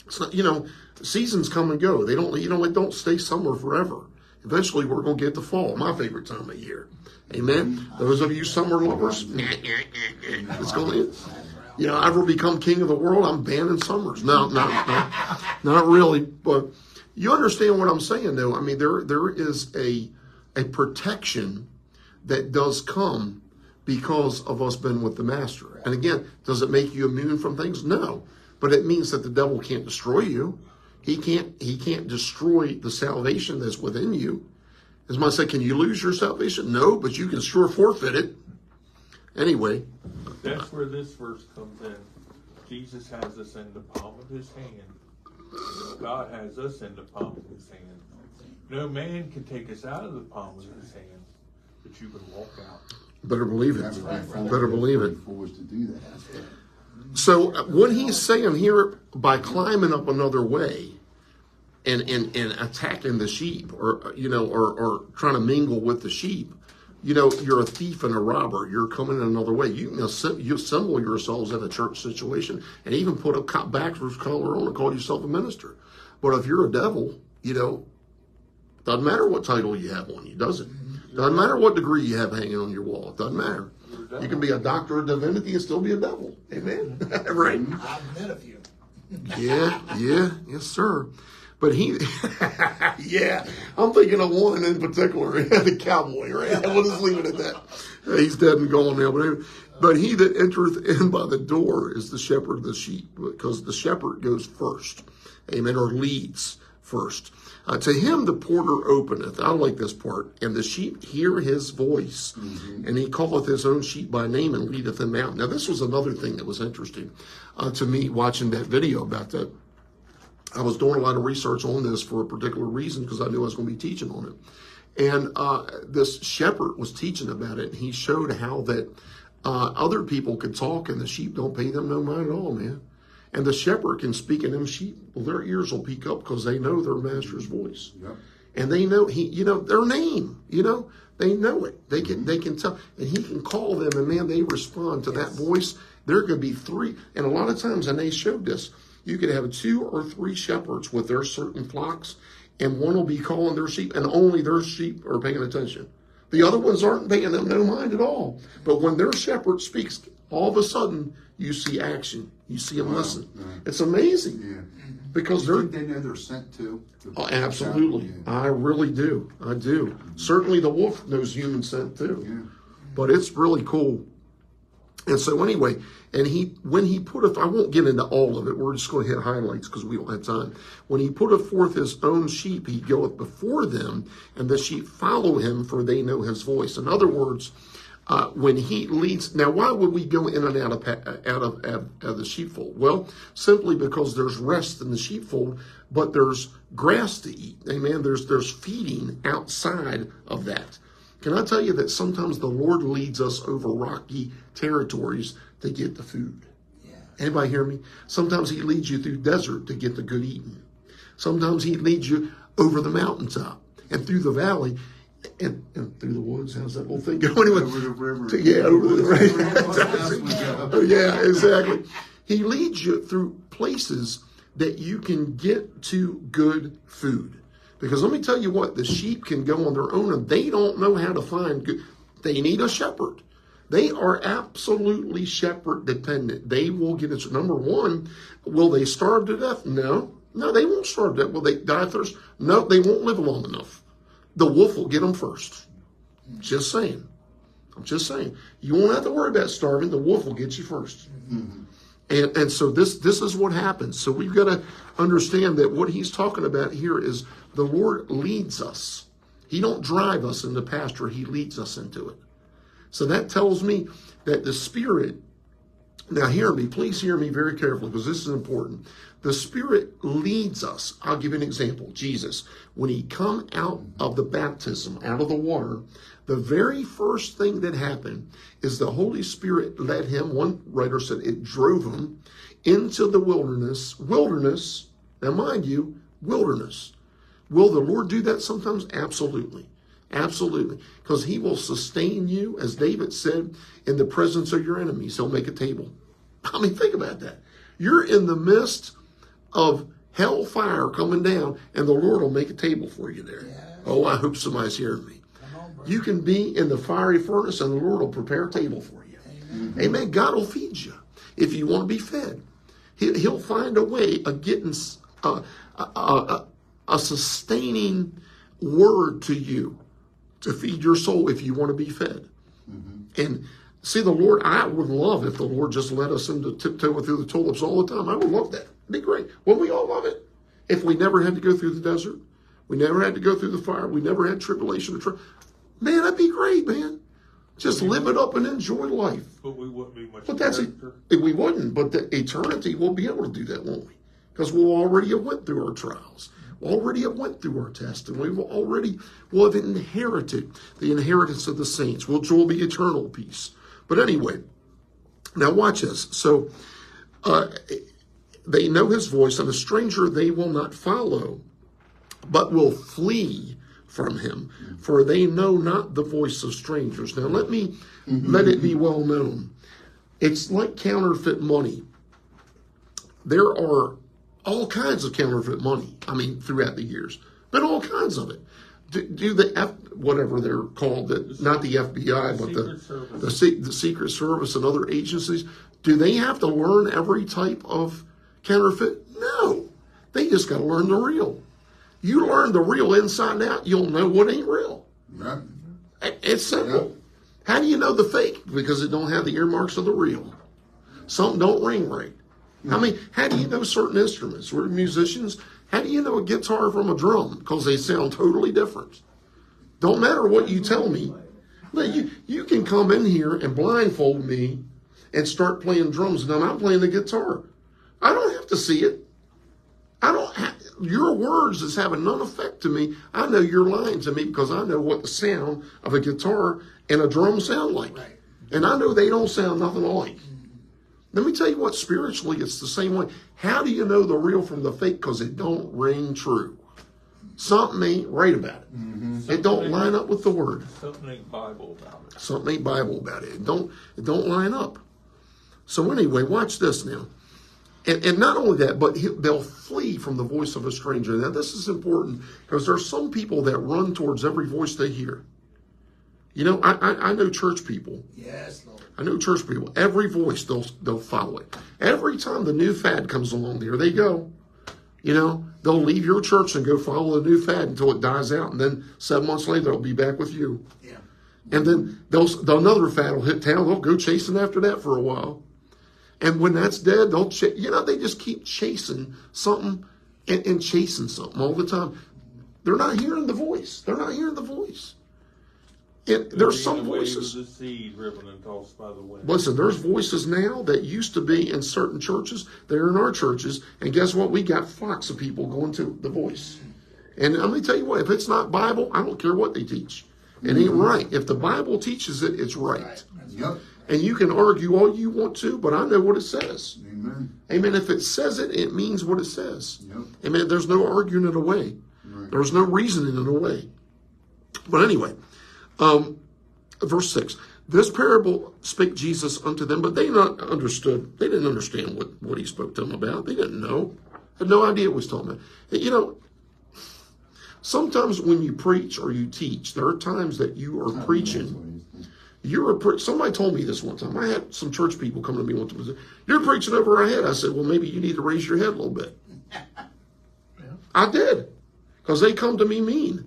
It's not, you know, seasons come and go. They don't stay summer forever. Eventually, we're going to get the fall, my favorite time of year. Amen. Those of you summer lovers, it's going to, you know, I ever become king of the world, I'm banning summers. No, not really. But you understand what I'm saying, though. I mean, there is a protection that does come because of us being with the master. And again, does it make you immune from things? No. But it means that the devil can't destroy you. He can't destroy the salvation that's within you. As I said, can you lose your salvation? No, but you can sure forfeit it. Anyway. That's where this verse comes in. Jesus has us in the palm of his hand. God has us in the palm of his hand. No man can take us out of the palm of his hand, but you can walk out. Better believe it. Better believe it. Forced to do that. So what he's saying here, by climbing up another way and attacking the sheep, or trying to mingle with the sheep, you know, you're a thief and a robber. You're coming in another way. You assemble yourselves in a church situation and even put a backwards collar on and call yourself a minister. But if you're a devil, you know, doesn't matter what title you have on you, does it? Doesn't matter what degree you have hanging on your wall. It doesn't matter. You can be a doctor of divinity and still be a devil. Amen. Right? I've met a few. Yes, sir. But yeah, I'm thinking of one in particular, the cowboy, right? We'll just leave it at that. He's dead and gone now. But he that entereth in by the door is the shepherd of the sheep, because the shepherd goes first, amen, or leads first. To him the porter openeth. I like this part. And the sheep hear his voice. Mm-hmm. And he calleth his own sheep by name and leadeth them out. Now, this was another thing that was interesting to me watching that video about that. I was doing a lot of research on this for a particular reason because I knew I was going to be teaching on it. And this shepherd was teaching about it. And he showed how that other people could talk and the sheep don't pay them no mind at all, man. And the shepherd can speak in them sheep. Well, their ears will peak up because they know their master's voice. Yep. And they know their name, they know it. They can tell, and he can call them, and man, they respond to that voice. There could be three, and a lot of times, and they showed this, you could have 2 or 3 shepherds with their certain flocks, and one will be calling their sheep, and only their sheep are paying attention. The other ones aren't paying them no mind at all. But when their shepherd speaks, all of a sudden, you see action. You see them listen. It's amazing. Yeah. Because Do you think they know they're sent too? Oh, absolutely. Yeah. I really do. I do. Certainly the wolf knows human scent too. Yeah. But it's really cool. And so anyway, and when he put I won't get into all of it. We're just going to hit highlights because we don't have time. When he putteth forth his own sheep, he goeth before them, and the sheep follow him, for they know his voice. In other words, when he leads, now why would we go in and out of the sheepfold? Well, simply because there's rest in the sheepfold, but there's grass to eat. Amen. There's feeding outside of that. Can I tell you that sometimes the Lord leads us over rocky territories to get the food? Yeah. Anybody hear me? Sometimes he leads you through desert to get the good eating. Sometimes he leads you over the mountaintop and through the valley and through the woods. How's that little thing going? Anyway, Over the river. Yeah, over the river. Oh, yeah, exactly. He leads you through places that you can get to good food. Because let me tell you what, the sheep can go on their own and they don't know how to find good. They need a shepherd. They are absolutely shepherd dependent. They will get it. Number one, will they starve to death? No, they won't starve to death. Will they die of thirst? No, they won't live long enough. The wolf will get them first. Just saying. I'm just saying. You won't have to worry about starving. The wolf will get you first. Mm-hmm. And so this is what happens. So we've got to understand that what he's talking about here is the Lord leads us. He don't drive us into pasture. He leads us into it. So that tells me that the Spirit, now hear me, please hear me very carefully because this is important. The Spirit leads us. I'll give you an example. Jesus, when he come out of the baptism, out of the water, the very first thing that happened is the Holy Spirit led him, one writer said it drove him into the wilderness. Wilderness, now mind you, wilderness. Will the Lord do that sometimes? Absolutely. Absolutely. Because he will sustain you, as David said, in the presence of your enemies. He'll make a table. I mean, think about that. You're in the midst of hellfire coming down, and the Lord will make a table for you there. Yes. Oh, I hope somebody's hearing me. You can be in the fiery furnace, and the Lord will prepare a table for you. Amen. Amen. God will feed you if you want to be fed. He'll find a way of getting a sustaining word to you to feed your soul if you want to be fed. Mm-hmm. And see, the Lord, I would love if the Lord just let us into tiptoeing through the tulips all the time. I would love that. It'd be great. Wouldn't we all love it? If we never had to go through the desert, we never had to go through the fire, we never had tribulation. Man, that'd be great, man. Just live it up and enjoy life. But we wouldn't be much. But we wouldn't. But the eternity, we'll be able to do that, won't we? Because we'll already have went through our trials. We'll already have went through our tests, and we'll have inherited the inheritance of the saints, which will be eternal peace. But anyway, now watch this. So they know his voice, and a stranger they will not follow, but will flee from him, for they know not the voice of strangers. Now let it be well known. It's like counterfeit money. There are all kinds of counterfeit money, throughout the years, but all kinds of it. Do the whatever they're called, not the FBI, but the Secret Service and other agencies, do they have to learn every type of counterfeit? No. They just got to learn the real. You learn the real inside and out, you'll know what ain't real. Right. It's simple. Yeah. How do you know the fake? Because it don't have the earmarks of the real. Something don't ring right. How do you know certain instruments? We're musicians. How do you know a guitar from a drum? Because they sound totally different. Don't matter what you tell me. You can come in here and blindfold me and start playing drums, and I'm playing the guitar. I don't have to see it. Your words is having none effect to me. I know you're lying to me because I know what the sound of a guitar and a drum sound like. Right. And I know they don't sound nothing alike. Let me tell you what, spiritually, it's the same way. How do you know the real from the fake? Because it don't ring true. something ain't right about it. It don't line up with the word. Something ain't Bible about it. Something ain't Bible about it. It don't line up. So anyway, watch this now. And not only that, but they'll flee from the voice of a stranger. Now, this is important because there's some people that run towards every voice they hear. You know, I know church people. Yes, Lord. I know church people. Every voice, they'll follow it. Every time the new fad comes along, there they go. You know, they'll leave your church and go follow the new fad until it dies out. And then 7 months later, they'll be back with you. Yeah. And then another fad will hit town. They'll go chasing after that for a while. And when that's dead, they just keep chasing something and chasing something all the time. They're not hearing the voice. They're not hearing the voice. And there's some voices. The seed riven and tossed by the wind. Listen, there's voices now that used to be in certain churches. They're in our churches. And guess what? We got flocks of people going to the voice. And let me tell you what, if it's not Bible, I don't care what they teach. It ain't right. If the Bible teaches it, it's right. Yep. And you can argue all you want to, but I know what it says. Amen. Amen. If it says it, it means what it says. Yep. Amen. There's no arguing it away. Right. There's no reasoning it away. But anyway, verse 6. This parable spake Jesus unto them, but they not understood. They didn't understand what he spoke to them about. They didn't know. Had no idea what he was talking about. You know, sometimes when you preach or you teach, there are times that you are preaching. Somebody told me this one time. I had some church people come to me one time and say, "You're preaching over our head." I said, "Well, maybe you need to raise your head a little bit." I did, because they come to me mean.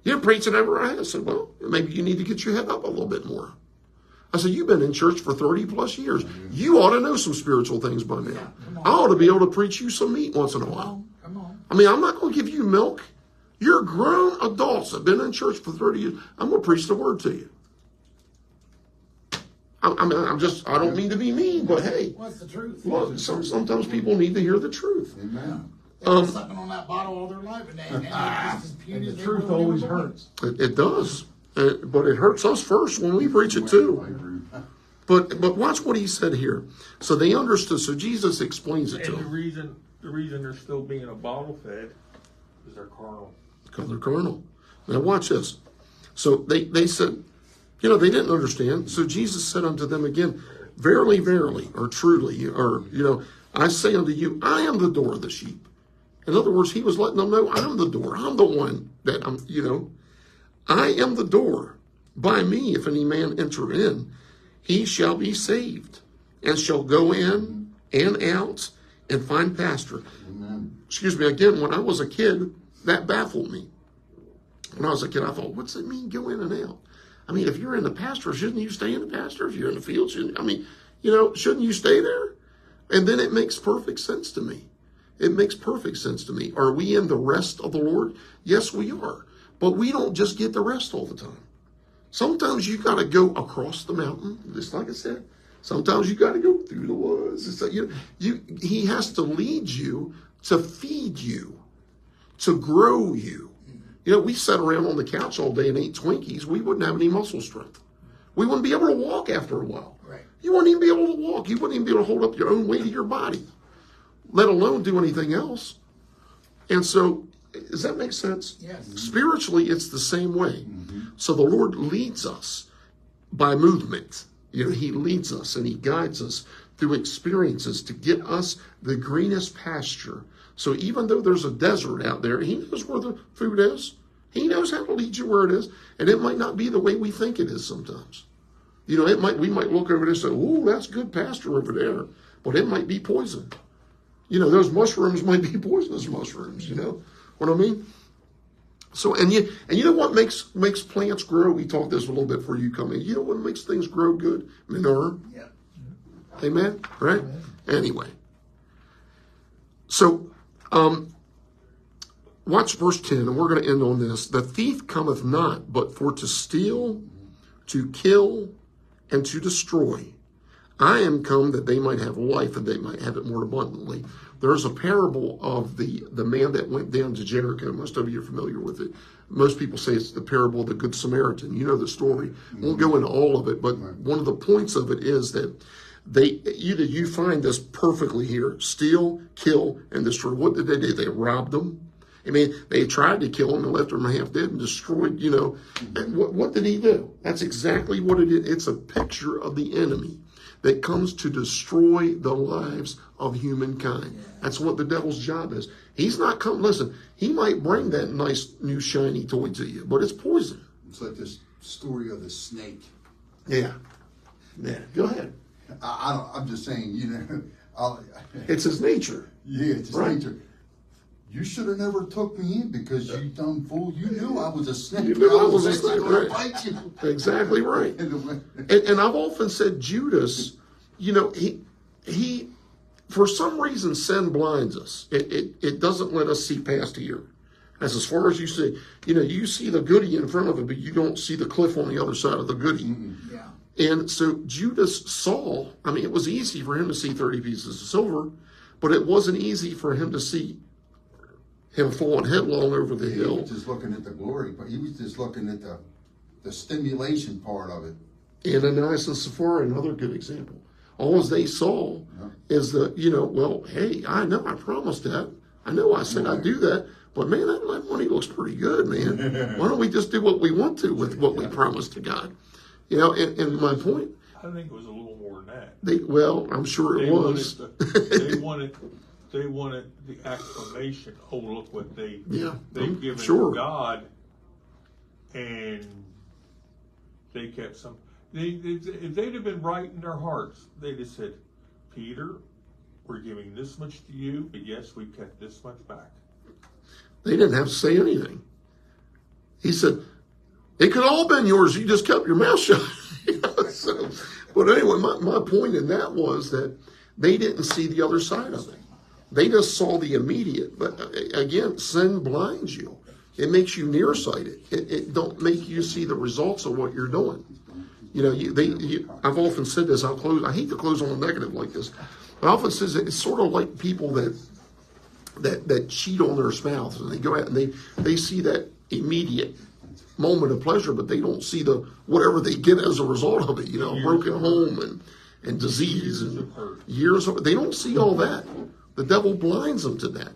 "You're preaching over our head." I said, "Well, maybe you need to get your head up a little bit more." I said, "You've been in church for 30 plus years. You ought to know some spiritual things by now. I ought to be able to preach you some meat once in a while. Come on. I mean, I'm not going to give you milk. You're grown adults that have been in church for 30 years. I'm going to preach the word to you." I don't mean to be mean, but hey, What's the truth? well, sometimes people need to hear the truth. Amen. They've been sucking on that bottle all their life, and they're just as puny And as the they truth were when they were always born. hurts. It does, but it hurts us first when we preach it I too. agree. But watch what he said here. So they understood. So Jesus explains it to And them the reason they're still being a bottle fed is they're carnal. because they're carnal. Now watch this. So they said, you know, they didn't understand. So Jesus said unto them again, "Verily, verily, or truly, or, you know, I say unto you, I am the door of the sheep." In other words, he was letting them know, I'm the door. I'm the one that I am the door. By me, if any man enter in, he shall be saved, and shall go in and out and find pasture. Amen. Excuse me, again, when I was a kid, that baffled me. When I was a kid, I thought, what's it mean, go in and out? I mean, if you're in the pasture, shouldn't you stay in the pasture? If you're in the field, shouldn't you stay there? And then it makes perfect sense to me. It makes perfect sense to me. Are we in the rest of the Lord? Yes, we are. But we don't just get the rest all the time. Sometimes you got to go across the mountain, just like I said. Sometimes you got to go through the woods. It's like, he has to lead you to feed you, to grow you. You know, we sat around on the couch all day and ate Twinkies. We wouldn't have any muscle strength. We wouldn't be able to walk after a while. Right. You wouldn't even be able to walk. You wouldn't even be able to hold up your own weight of your body, let alone do anything else. And so, does that make sense? Yes. Spiritually, it's the same way. So the Lord leads us by movement. You know, he leads us and he guides us through experiences to get us the greenest pasture. So even though there's a desert out there, he knows where the food is. He knows how to lead you where it is. And it might not be the way we think it is sometimes. You know, we might look over there and say, "Oh, that's good pasture over there." But it might be poison. You know, those mushrooms might be poisonous mushrooms, you know what I mean? So, and you know what makes plants grow? We talked this a little bit before you come in. You know what makes things grow good? Manure. Yeah. Amen? Right? Amen. Anyway. So, watch verse 10, and we're going to end on this. "The thief cometh not, but for to steal, to kill, and to destroy. I am come that they might have life, and they might have it more abundantly." There's a parable of the man that went down to Jericho. Most of you are familiar with it. Most people say it's the parable of the Good Samaritan. You know the story. Won't go into all of it, but one of the points of it is that you find this perfectly here: steal, kill, and destroy. What did they do? They robbed them. I mean, they tried to kill him and left him half dead and destroyed, And what did he do? That's exactly what it is. It's a picture of the enemy that comes to destroy the lives of humankind. That's what the devil's job is. He's not come, listen, he might bring that nice new shiny toy to you, but it's poison. It's like this story of the snake. Yeah. Yeah. Go ahead. I'm just saying, It's his nature. Yeah, it's his Right. nature. You should have never took me in because you dumb fool. You knew I was a snake. You knew I was a actually snake, gonna right. bite you. Exactly right. And I've often said Judas, he for some reason sin blinds us. It doesn't let us see past here. As far as you see, you see the goodie in front of it, but you don't see the cliff on the other side of the goodie. Yeah. And so Judas saw, it was easy for him to see 30 pieces of silver, but it wasn't easy for him to see him falling headlong over the He hill. was just looking at the glory, but he was just looking at the stimulation part of it. Ananias and Sapphira, another good example. All they saw is hey, I know I promised that. I know I said I'd do that, but man, that money looks pretty good, man. Why don't we just do what we want to with what we promised to God? And my point, I think it was a little more than that. I'm sure it They was. they wanted the acclamation. Oh, look what they've given sure. God, and they kept some. If they'd have been right in their hearts, they'd have said, "Peter, we're giving this much to you, but yes, we kept this much back." They didn't have to say anything. He said, "It could all been yours. You just kept your mouth shut." But anyway, my point in that was that they didn't see the other side of it. They just saw the immediate. But again, sin blinds you. It makes you nearsighted. It don't make you see the results of what you're doing. I've often said this. I'll close. I hate to close on a negative like this. But I often says it's sort of like people that cheat on their spouse, and they go out and they see that immediate moment of pleasure, but they don't see the whatever they get as a result of it. A broken home and disease and years of it. They don't see all that. The devil blinds them to that.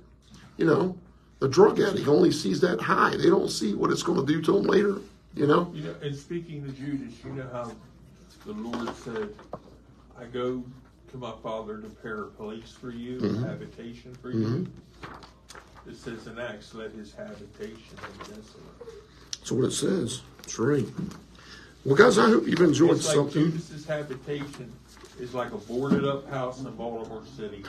The drug addict only sees that high. They don't see what it's going to do to them later. And speaking to Judas, you know how the Lord said, "I go to my Father to prepare a place for you, a habitation for you." It says in Acts, "Let his habitation be desolate." That's what it says. That's right. Well, guys, I hope you've enjoyed It's like something. Judas's habitation is like a boarded up house in Baltimore City.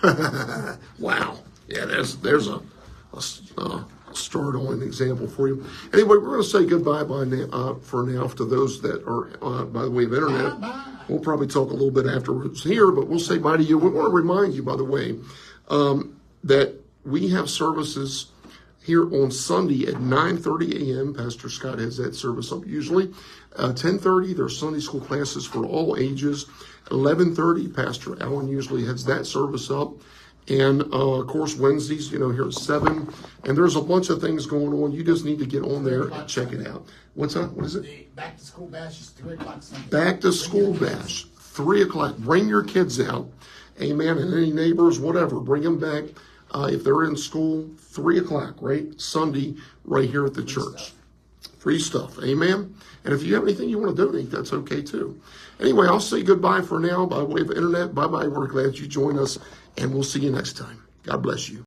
Wow. Yeah, there's a start on an example for you. Anyway, we're going to say goodbye for now to those that are by the way of internet. Bye-bye. We'll probably talk a little bit afterwards here, but we'll say bye to you. We want to remind you, by the way, that we have services here on Sunday at 9:30 a.m. Pastor Scott has that service up usually. 10:30, there's Sunday school classes for all ages. 11:30, Pastor Allen usually heads that service up. And, of course, Wednesdays, here at 7. And there's a bunch of things going on. You just need to get on there and check it out. What's up? What is it? The back to school bash is 3 o'clock Sunday. Back to school bash, 3 o'clock. Bring your kids out. Amen. And any neighbors, whatever, bring them back. If they're in school, 3 o'clock, right? Sunday, right here at the church. Free stuff. Amen. And if you have anything you want to donate, that's okay too. Anyway, I'll say goodbye for now by way of internet. Bye-bye. We're glad you joined us, and we'll see you next time. God bless you.